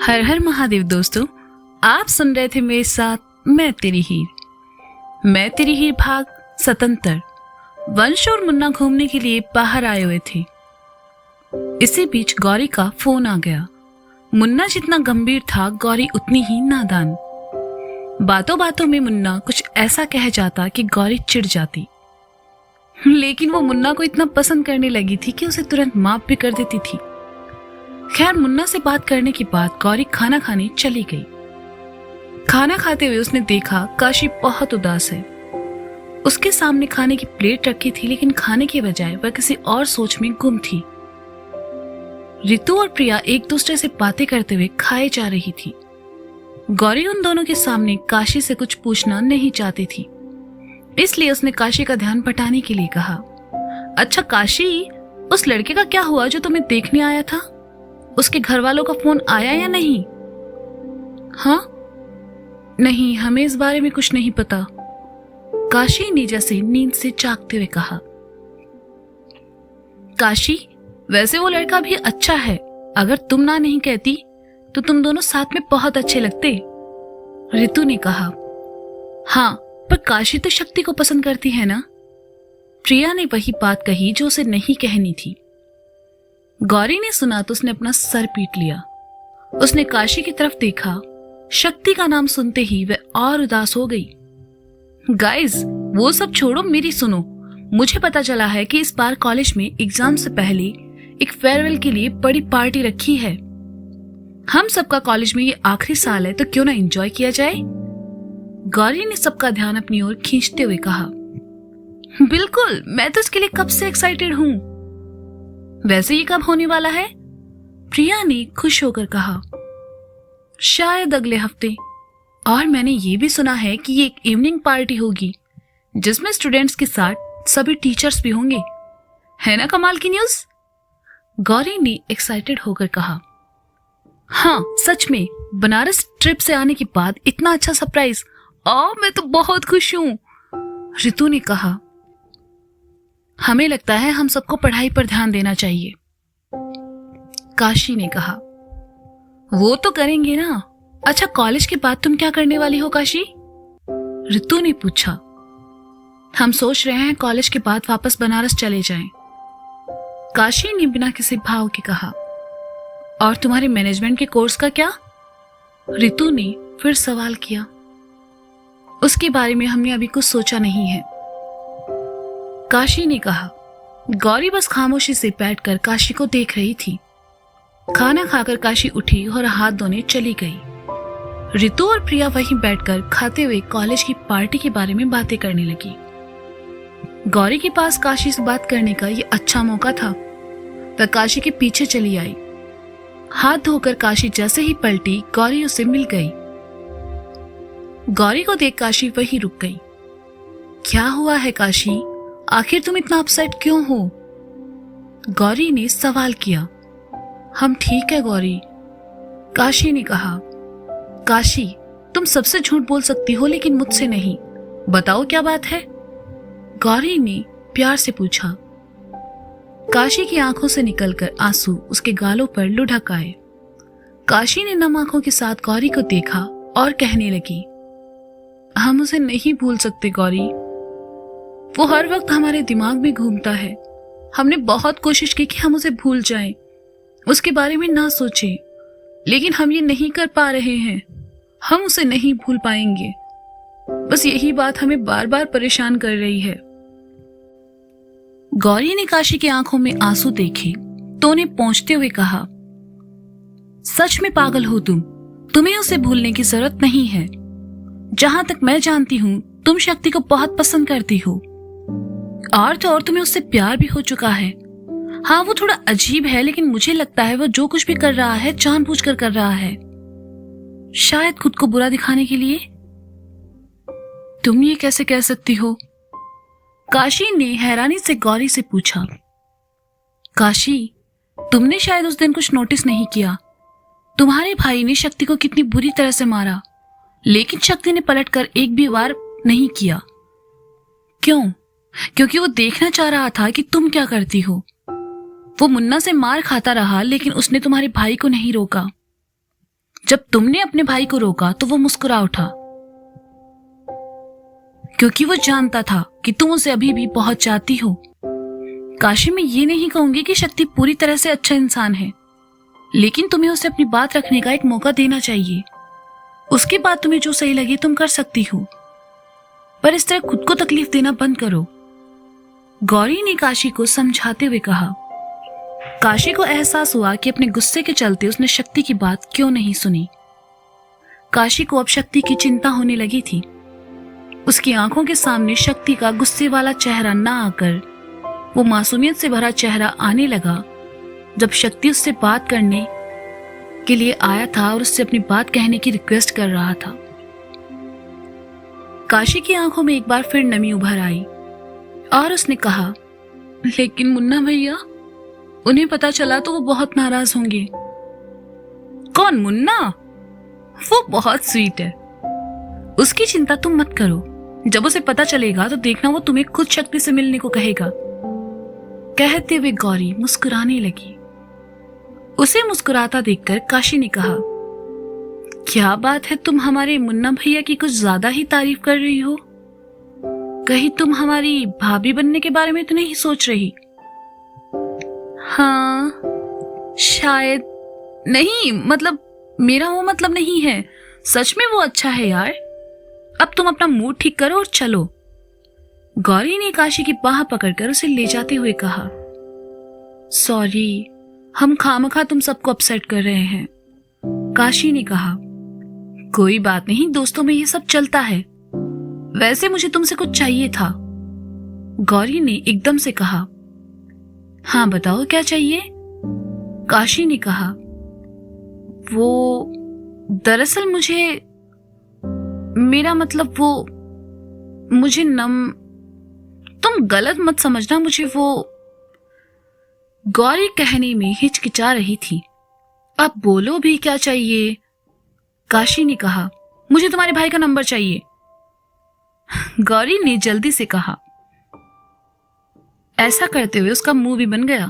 हर हर महादेव दोस्तों, आप सुन रहे थे मेरे साथ मैं तेरी हीर भाग 77। वंश और मुन्ना घूमने के लिए बाहर आए हुए थे। इसी बीच गौरी का फोन आ गया। मुन्ना जितना गंभीर था, गौरी उतनी ही नादान। बातों बातों में मुन्ना कुछ ऐसा कह जाता कि गौरी चिढ़ जाती, लेकिन वो मुन्ना को इतना पसंद करने लगी थी कि उसे तुरंत माफ भी कर देती थी। खैर, मुन्ना से बात करने के बाद गौरी खाना खाने चली गई। खाना खाते हुए उसने देखा काशी बहुत उदास है। उसके सामने खाने की प्लेट रखी थी, लेकिन खाने के बजाय वह किसी और सोच में गुम थी। रितु और प्रिया एक दूसरे से बातें करते हुए खाए जा रही थी। गौरी उन दोनों के सामने काशी से कुछ पूछना नहीं चाहती थी, इसलिए उसने काशी का ध्यान बटाने के लिए कहा, अच्छा काशी, उस लड़के का क्या हुआ जो तुम्हें देखने आया था? उसके घर वालों का फोन आया या नहीं? हाँ, नहीं, हमें इस बारे में कुछ नहीं पता, काशी ने जैसे नींद से जागते हुए कहा। काशी, वैसे वो लड़का भी अच्छा है। अगर तुम ना नहीं कहती तो तुम दोनों साथ में बहुत अच्छे लगते, रितु ने कहा। हाँ, पर काशी तो शक्ति को पसंद करती है ना? प्रिया ने वही बात कही जो उसे नहीं कहनी थी। गौरी ने सुना तो उसने अपना सर पीट लिया। उसने काशी की तरफ देखा। शक्ति का नाम सुनते ही वह और उदास हो गई। गाइस, वो सब छोड़ो, मेरी सुनो। मुझे पता चला है कि इस बार कॉलेज में एग्जाम से पहले एक फेयरवेल के लिए बड़ी पार्टी रखी है। हम सबका कॉलेज में ये आखिरी साल है, तो क्यों ना एंजॉय किया जाए? गौरी ने सबका ध्यान अपनी ओर खींचते हुए कहा। बिल्कुल, मैं तो इसके लिए कब से एक्साइटेड हूं। वैसे ये कब होने वाला है? प्रिया ने खुश होकर कहा। शायद अगले हफ्ते। और मैंने ये भी सुना है कि ये एक इवनिंग पार्टी होगी जिसमें स्टूडेंट्स के साथ सभी टीचर्स भी होंगे। है ना कमाल की न्यूज़? गौरी ने एक्साइटेड होकर कहा। हाँ, सच में बनारस ट्रिप से आने के बाद इतना अच्छा सरप्राइज, मैं तो बहुत खुश हूं, रितु ने कहा। हमें लगता है हम सबको पढ़ाई पर ध्यान देना चाहिए, काशी ने कहा। वो तो करेंगे ना। अच्छा, कॉलेज के बाद तुम क्या करने वाली हो काशी? रितु ने पूछा। हम सोच रहे हैं कॉलेज के बाद वापस बनारस चले जाएं, काशी ने बिना किसी भाव के कहा। और तुम्हारे मैनेजमेंट के कोर्स का क्या? रितु ने फिर सवाल किया। उसके बारे में हमने अभी कुछ सोचा नहीं है, काशी ने कहा। गौरी बस खामोशी से बैठकर काशी को देख रही थी। खाना खाकर काशी उठी और हाथ धोने चली गई। रितु और प्रिया वहीं बैठकर खाते हुए कॉलेज की पार्टी के बारे में बातें करने लगी। गौरी के पास काशी से बात करने का ये अच्छा मौका था। वह काशी के पीछे चली आई। हाथ धोकर काशी जैसे ही पलटी, गौरी उसे मिल गई। गौरी को देख काशी वहीं रुक गई। क्या हुआ है काशी? आखिर तुम इतना अपसेट क्यों हो? गौरी ने सवाल किया। हम ठीक है गौरी, काशी ने कहा। काशी, तुम सबसे झूठ बोल सकती हो लेकिन मुझसे नहीं। बताओ क्या बात है? गौरी ने प्यार से पूछा। काशी की आंखों से निकलकर आंसू उसके गालों पर लुढ़क आए। काशी ने नम आंखों के साथ गौरी को देखा और कहने लगी, हम उसे नहीं भूल सकते गौरी। वो हर वक्त हमारे दिमाग में घूमता है। हमने बहुत कोशिश की कि हम उसे भूल जाएं, उसके बारे में ना सोचें, लेकिन हम ये नहीं कर पा रहे हैं। हम उसे नहीं भूल पाएंगे। बस यही बात हमें बार बार परेशान कर रही है। गौरी ने काशी की आंखों में आंसू देखे तो उन्हें पहुंचते हुए कहा, सच में पागल हो तुम। तुम्हें उसे भूलने की जरूरत नहीं है। जहां तक मैं जानती हूं, तुम शक्ति को बहुत पसंद करती हो, और तो और तुम्हें उससे प्यार भी हो चुका है। हाँ, वो थोड़ा अजीब है, लेकिन मुझे लगता है वो जो कुछ भी कर रहा है जानबूझकर कर रहा है, शायद खुद को बुरा दिखाने के लिए। तुम ये कैसे कह सकती हो? काशी ने हैरानी से गौरी से पूछा। काशी, तुमने शायद उस दिन कुछ नोटिस नहीं किया। तुम्हारे भाई ने शक्ति को कितनी बुरी तरह से मारा, लेकिन शक्ति ने पलटकर एक भी वार नहीं किया। क्यों? क्योंकि वो देखना चाह रहा था कि तुम क्या करती हो। वो मुन्ना से मार खाता रहा, लेकिन उसने तुम्हारे भाई को नहीं रोका। जब तुमने अपने भाई को रोका तो वो मुस्कुरा उठा, क्योंकि वो जानता था कि तुम उसे अभी भी बहुत चाहती हो। काशी, मैं ये नहीं कहूंगी कि शक्ति पूरी तरह से अच्छा इंसान है, लेकिन तुम्हें उसे अपनी बात रखने का एक मौका देना चाहिए। उसके बाद तुम्हें जो सही लगे तुम कर सकती हो, पर इस तरह खुद को तकलीफ देना बंद करो, गौरी ने काशी को समझाते हुए कहा। काशी को एहसास हुआ कि अपने गुस्से के चलते उसने शक्ति की बात क्यों नहीं सुनी। काशी को अब शक्ति की चिंता होने लगी थी। उसकी आंखों के सामने शक्ति का गुस्से वाला चेहरा ना आकर वो मासूमियत से भरा चेहरा आने लगा, जब शक्ति उससे बात करने के लिए आया था और उससे अपनी बात कहने की रिक्वेस्ट कर रहा था। काशी की आंखों में एक बार फिर नमी उभर आई और उसने कहा, लेकिन मुन्ना भैया, उन्हें पता चला तो वो बहुत नाराज होंगे। कौन, मुन्ना? वो बहुत स्वीट है, उसकी चिंता तुम मत करो। जब उसे पता चलेगा तो देखना वो तुम्हें खुद शक्ति से मिलने को कहेगा। कहते हुए गौरी मुस्कुराने लगी। उसे मुस्कुराता देखकर काशी ने कहा, क्या बात है, तुम हमारे मुन्ना भैया की कुछ ज्यादा ही तारीफ कर रही हो। कहीं तुम हमारी भाभी बनने के बारे में तो नहीं सोच रही? हाँ, शायद नहीं, मतलब मेरा वो मतलब नहीं है। सच में वो अच्छा है यार। अब तुम अपना मूड ठीक करो और चलो। गौरी ने काशी की बाह पकड़कर उसे ले जाते हुए कहा। सॉरी, हम खामखा तुम सबको अपसेट कर रहे हैं, काशी ने कहा। कोई बात नहीं, दोस्तों में ये सब चलता है। वैसे मुझे तुमसे कुछ चाहिए था, गौरी ने एकदम से कहा। हाँ बताओ, क्या चाहिए? काशी ने कहा। वो दरअसल मुझे, मेरा मतलब वो, मुझे तुम गलत मत समझना, मुझे वो। गौरी कहने में हिचकिचा रही थी। अब बोलो भी, क्या चाहिए? काशी ने कहा। मुझे तुम्हारे भाई का नंबर चाहिए, गौरी ने जल्दी से कहा। ऐसा करते हुए उसका मुंह भी बन गया।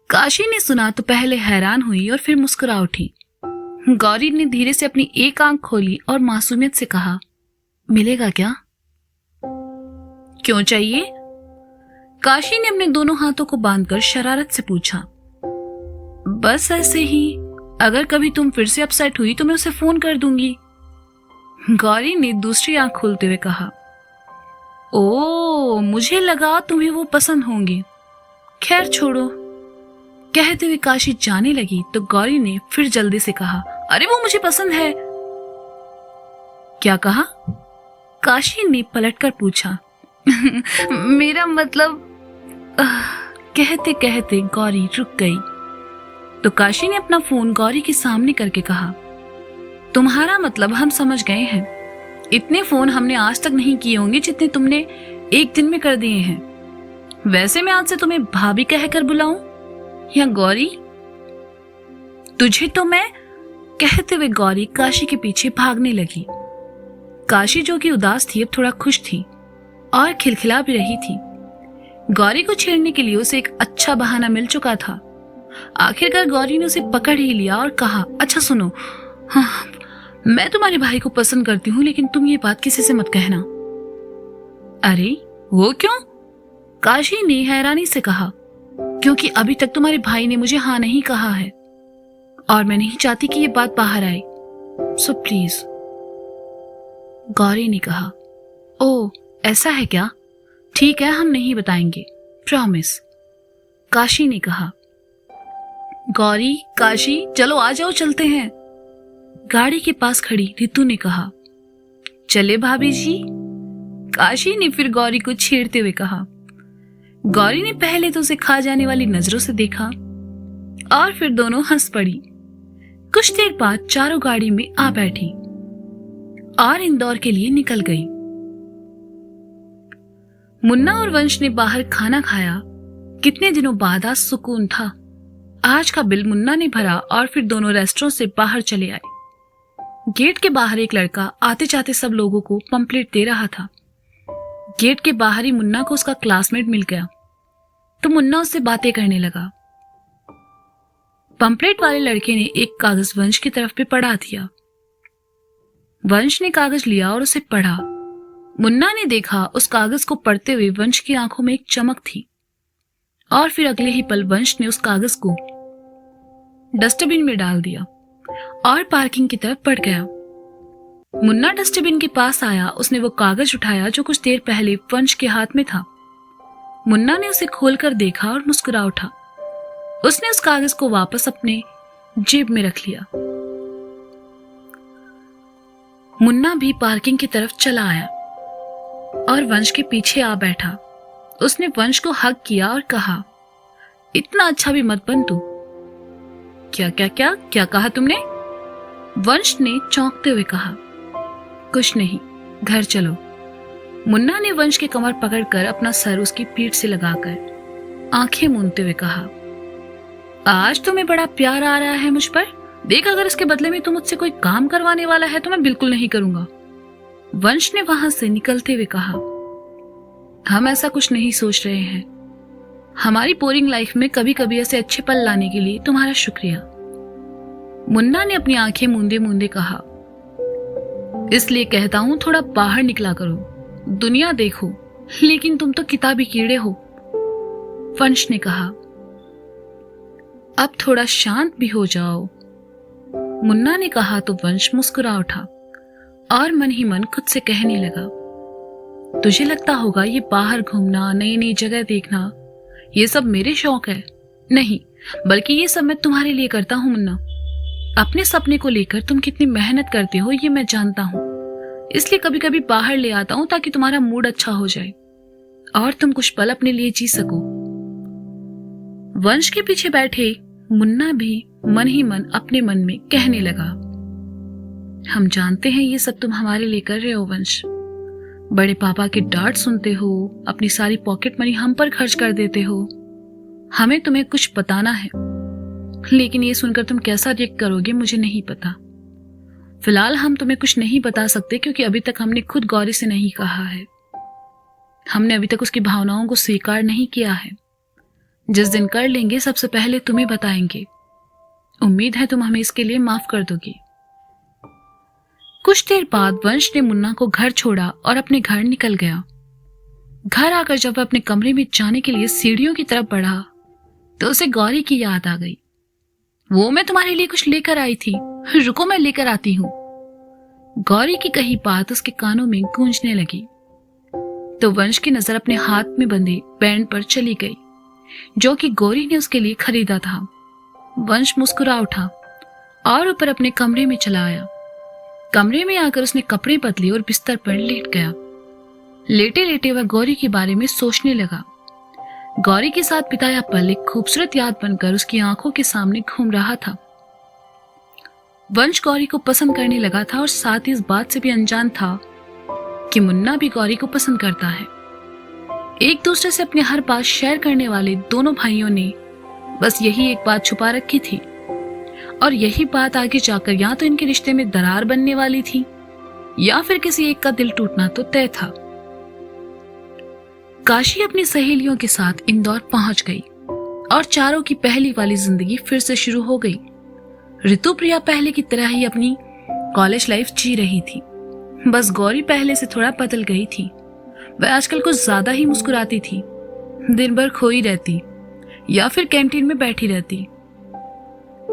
काशी ने सुना तो पहले हैरान हुई और फिर मुस्कुरा उठी। गौरी ने धीरे से अपनी एक आंख खोली और मासूमियत से कहा, मिलेगा क्या? क्यों चाहिए? काशी ने अपने दोनों हाथों को बांधकर शरारत से पूछा। बस ऐसे ही, अगर कभी तुम फिर से अपसेट हुई तो मैं उसे फोन कर दूंगी, गौरी ने दूसरी आंख खोलते हुए कहा। ओ, मुझे लगा तुम्हें वो पसंद होंगे। खैर छोड़ो। कहते हुए काशी जाने लगी तो गौरी ने फिर जल्दी से कहा, अरे वो मुझे पसंद है। क्या कहा? काशी ने पलटकर पूछा। मेरा मतलब। कहते कहते गौरी रुक गई तो काशी ने अपना फोन गौरी के सामने करके कहा, तुम्हारा मतलब हम समझ गए हैं। इतने फोन हमने आज तक नहीं किए होंगे जितने तुमने एक दिन में कर दिए हैं। वैसे मैं आज से तुम्हें भाभी कहकर बुलाऊं या गौरी? तुझे तो मैं। कहते हुए गौरी काशी के पीछे भागने लगी। काशी, जो कि उदास थी, अब थोड़ा खुश थी और खिलखिला भी रही थी। गौरी को छेड़ने के लिए उसे एक अच्छा बहाना मिल चुका था। आखिरकार गौरी ने उसे पकड़ ही लिया और कहा, अच्छा सुनो, हाँ, मैं तुम्हारे भाई को पसंद करती हूँ, लेकिन तुम ये बात किसी से मत कहना। अरे वो क्यों? काशी ने हैरानी से कहा। क्योंकि अभी तक तुम्हारे भाई ने मुझे हाँ नहीं कहा है और मैं नहीं चाहती कि ये बात बाहर आए, सो प्लीज, गौरी ने कहा। ओ, ऐसा है क्या? ठीक है, हम नहीं बताएंगे, प्रॉमिस, काशी ने कहा। गौरी, काशी, चलो आ जाओ, चलते हैं, गाड़ी के पास खड़ी रितु ने कहा। चले भाभी जी, काशी ने फिर गौरी को छेड़ते हुए कहा। गौरी ने पहले तो उसे खा जाने वाली नजरों से देखा और फिर दोनों हंस पड़ी। कुछ देर बाद चारों गाड़ी में आ बैठी और इंदौर के लिए निकल गई। मुन्ना और वंश ने बाहर खाना खाया। कितने दिनों बाद आज सुकून था। आज का बिल मुन्ना ने भरा और फिर दोनों रेस्टोरेंट से बाहर चले आए। गेट के बाहर एक लड़का आते जाते सब लोगों को पंपलेट दे रहा था। गेट के बाहर ही मुन्ना को उसका क्लासमेट मिल गया तो मुन्ना उससे बातें करने लगा। पंपलेट वाले लड़के ने एक कागज वंश की तरफ पे पढ़ा दिया। वंश ने कागज लिया और उसे पढ़ा। मुन्ना ने देखा उस कागज को पढ़ते हुए वंश की आंखों में एक चमक थी और फिर अगले ही पल वंश ने उस कागज को डस्टबिन में डाल दिया और पार्किंग की तरफ बढ़ गया। मुन्ना डस्टबिन के पास आया। उसने वो कागज उठाया जो कुछ देर पहले वंश के हाथ में था। मुन्ना ने उसे खोलकर देखा और मुस्कुरा उठा। उसने उस कागज को वापस अपने जेब में रख लिया। मुन्ना भी पार्किंग की तरफ चला आया और वंश के पीछे आ बैठा। उसने वंश को हग किया और कहा, इतना अच्छा भी मत बन तू। क्या क्या क्या क्या कहा तुमने? वंश ने चौंकते हुए कहा, कुछ नहीं, घर चलो। मुन्ना ने वंश की कमर पकड़कर अपना सर उसकी पीठ से लगाकर आंखें मूंदते हुए कहा, आज तुम्हें बड़ा प्यार आ रहा है मुझ पर। देख, अगर इसके बदले में तुम मुझसे कोई काम करवाने वाला है तो मैं बिल्कुल नहीं करूंगा। वंश ने वहां से निकलते हुए कहा, हम ऐसा कुछ नहीं सोच रहे हैं। हमारी बोरिंग लाइफ में कभी कभी ऐसे अच्छे पल लाने के लिए तुम्हारा शुक्रिया। मुन्ना ने अपनी आंखें मूंदे मूंदे कहा, इसलिए कहता हूं थोड़ा बाहर निकला करो, दुनिया देखो। लेकिन तुम तो किताबी कीड़े हो। वंश ने कहा, अब थोड़ा शांत भी हो जाओ। मुन्ना ने कहा तो वंश मुस्कुरा उठा और मन ही मन खुद से कहने लगा, तुझे लगता होगा ये बाहर घूमना, नई नई जगह देखना, ये सब मेरे शौक है। नहीं, बल्कि ये सब मैं तुम्हारे लिए करता हूं मुन्ना। अपने सपने को लेकर तुम कितनी मेहनत करते हो ये मैं जानता हूं, इसलिए कभी कभी बाहर ले आता हूं ताकि तुम्हारा मूड अच्छा हो जाए और तुम कुछ पल अपने लिए जी सको। वंश के पीछे बैठे मुन्ना भी मन ही मन अपने मन में कहने लगा, हम जानते हैं ये सब तुम हमारे लिए कर रहे हो वंश। बड़े पापा की डांट सुनते हो, अपनी सारी पॉकेट मनी हम पर खर्च कर देते हो। हमें तुम्हें कुछ बताना है, लेकिन ये सुनकर तुम कैसा रिएक्ट करोगे मुझे नहीं पता। फिलहाल हम तुम्हें कुछ नहीं बता सकते क्योंकि अभी तक हमने खुद गौरी से नहीं कहा है। हमने अभी तक उसकी भावनाओं को स्वीकार नहीं किया है। जिस दिन कर लेंगे सबसे पहले तुम्हें बताएंगे। उम्मीद है तुम हमें इसके लिए माफ कर दोगी। कुछ देर बाद वंश ने मुन्ना को घर छोड़ा और अपने घर निकल गया। घर आकर जब वह अपने कमरे में जाने के लिए सीढ़ियों की तरफ बढ़ा तो उसे गौरी की याद आ गई। वो मैं तुम्हारे लिए कुछ लेकर आई थी, रुको मैं लेकर आती हूं। गौरी की कही बात उसके कानों में गूंजने लगी तो वंश की नजर अपने हाथ में बंधे बैंड पर चली गई जो कि गौरी ने उसके लिए खरीदा था। वंश मुस्कुरा उठा और ऊपर अपने कमरे में चला आया। कमरे में आकर उसने कपड़े बदले और बिस्तर पर लेट गया। लेटे लेटे वह गौरी के बारे में सोचने लगा। गौरी के साथ बिताया पल एक खूबसूरत याद बनकर उसकी आंखों के सामने घूम रहा था। वंश गौरी को पसंद करने लगा था और साथ ही इस बात से भी अनजान था कि मुन्ना भी गौरी को पसंद करता है। एक दूसरे से अपनी हर बात शेयर करने वाले दोनों भाइयों ने बस यही एक बात छुपा रखी थी और यही बात आगे जाकर या तो इनके रिश्ते में दरार बनने वाली थी या फिर किसी एक का दिल टूटना तो तय था। काशी अपनी सहेलियों के साथ इंदौर पहुंच गई और चारों की पहली वाली जिंदगी फिर से शुरू हो गई। ऋतुप्रिया पहले की तरह ही अपनी कॉलेज लाइफ जी रही थी। बस गौरी पहले से थोड़ा बदल गई थी। वह आजकल कुछ ज्यादा ही मुस्कुराती थी, दिन भर खोई रहती या फिर कैंटीन में बैठी रहती।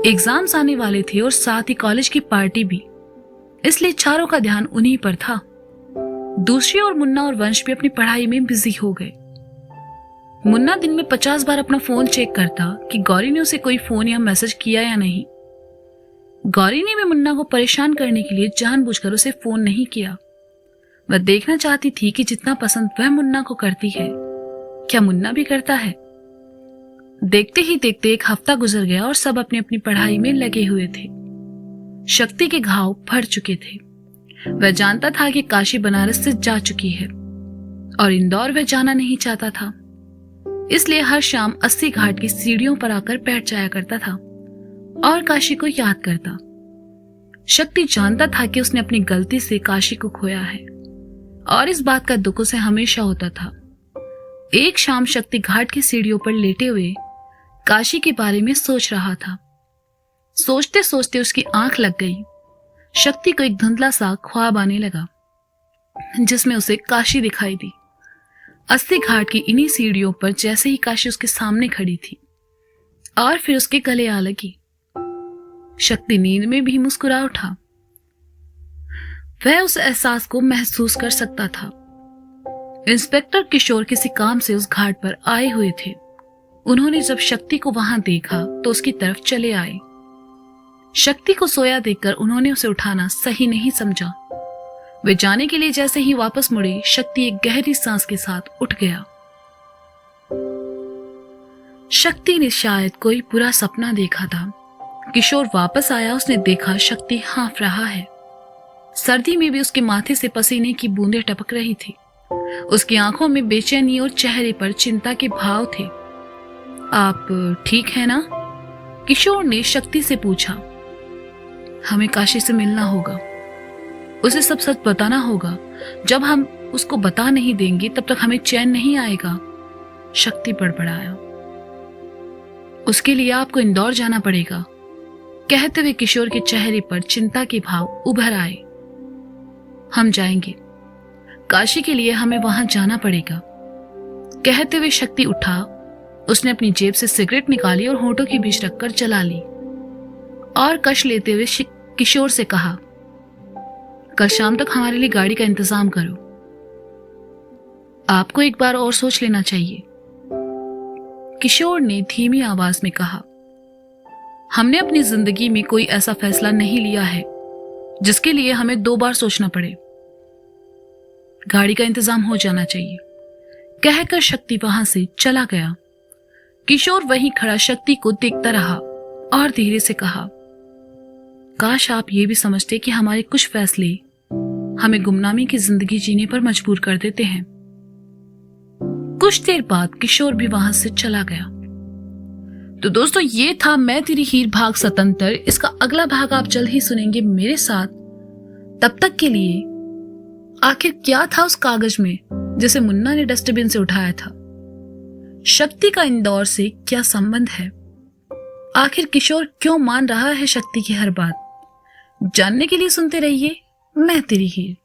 एग्जाम्स आने वाले थे और साथ ही कॉलेज की पार्टी भी, इसलिए चारों का ध्यान उन्हीं पर था। दूसरी ओर मुन्ना और वंश भी अपनी पढ़ाई में बिजी हो गए। मुन्ना दिन में 50 बार अपना फोन चेक करता कि गौरी ने उसे कोई फोन या मैसेज किया या नहीं। गौरी ने भी मुन्ना को परेशान करने के लिए जानबूझकर उसे फोन नहीं किया। वह देखना चाहती थी कि जितना पसंद वह मुन्ना को करती है क्या मुन्ना भी करता है। देखते ही देखते एक हफ्ता गुजर गया और सब अपनी अपनी पढ़ाई में लगे हुए थे। शक्ति के घाव भर चुके थे। वह जानता था कि काशी बनारस से जा चुकी है और इंदौर वह जाना नहीं चाहता था, इसलिए हर शाम 80 घाट की सीढ़ियों पर आकर बैठ जाया करता था और काशी को याद करता। शक्ति जानता था कि उसने अपनी गलती से काशी को खोया है और इस बात का दुख उसे हमेशा होता था। एक शाम शक्ति घाट की सीढ़ियों पर लेटे हुए काशी के बारे में सोच रहा था सोचते सोचते उसकी आंख लग गई। शक्ति को एक धुंधला सा ख्वाब आने लगा जिसमें उसे काशी दिखाई दी। अस्सी घाट की इन्हीं सीढ़ियों पर जैसे ही काशी उसके सामने खड़ी थी और फिर उसके गले आ लगी। शक्ति नींद में भी मुस्कुरा उठा। वह उस एहसास को महसूस कर सकता था। इंस्पेक्टर किशोर किसी काम से उस घाट पर आए हुए थे। उन्होंने जब शक्ति को वहां देखा तो उसकी तरफ चले आए। शक्ति को सोया देखकर उन्होंने उसे उठाना सही नहीं समझा। वे जाने के लिए जैसे ही वापस मुड़े, शक्ति एक गहरी सांस के साथ उठ गया। शक्ति ने शायद कोई बुरा सपना देखा था। किशोर वापस आया, उसने देखा शक्ति हाँफ रहा है। सर्दी में भी उसके माथे से पसीने की बूंदें टपक रही थी। उसकी आंखों में बेचैनी और चेहरे पर चिंता के भाव थे। आप ठीक है ना? किशोर ने शक्ति से पूछा। हमें काशी से मिलना होगा, उसे सब सच बताना होगा। जब हम उसको बता नहीं देंगे तब तक हमें चैन नहीं आएगा, शक्ति बड़बड़ाया। उसके लिए आपको इंदौर जाना पड़ेगा। कहते हुए किशोर के चेहरे पर चिंता के भाव उभर आए। हम जाएंगे, काशी के लिए हमें वहां जाना पड़ेगा। कहते हुए शक्ति उठा। उसने अपनी जेब से सिगरेट निकाली और होठों के बीच रखकर जला ली और कश लेते हुए किशोर से कहा, कल शाम तक हमारे लिए गाड़ी का इंतजाम करो। आपको एक बार और सोच लेना चाहिए, किशोर ने धीमी आवाज में कहा। हमने अपनी जिंदगी में कोई ऐसा फैसला नहीं लिया है जिसके लिए हमें 2 बार सोचना पड़े। गाड़ी का इंतजाम हो जाना चाहिए। कहकर शक्ति वहां से चला गया। किशोर वहीं खड़ा शक्ति को देखता रहा और धीरे से कहा, काश आप ये भी समझते कि हमारे कुछ फैसले हमें गुमनामी की जिंदगी जीने पर मजबूर कर देते हैं। कुछ देर बाद किशोर भी वहां से चला गया। तो दोस्तों, ये था मैं तेरी हीर भाग 77। इसका अगला भाग आप जल्द ही सुनेंगे मेरे साथ। तब तक के लिए आखिर क्या था उस कागज में जिसे मुन्ना ने डस्टबिन से उठाया था? शक्ति का इंदौर से क्या संबंध है? आखिर किशोर क्यों मान रहा है शक्ति की हर बात? जानने के लिए सुनते रहिए मैं तेरी हीर।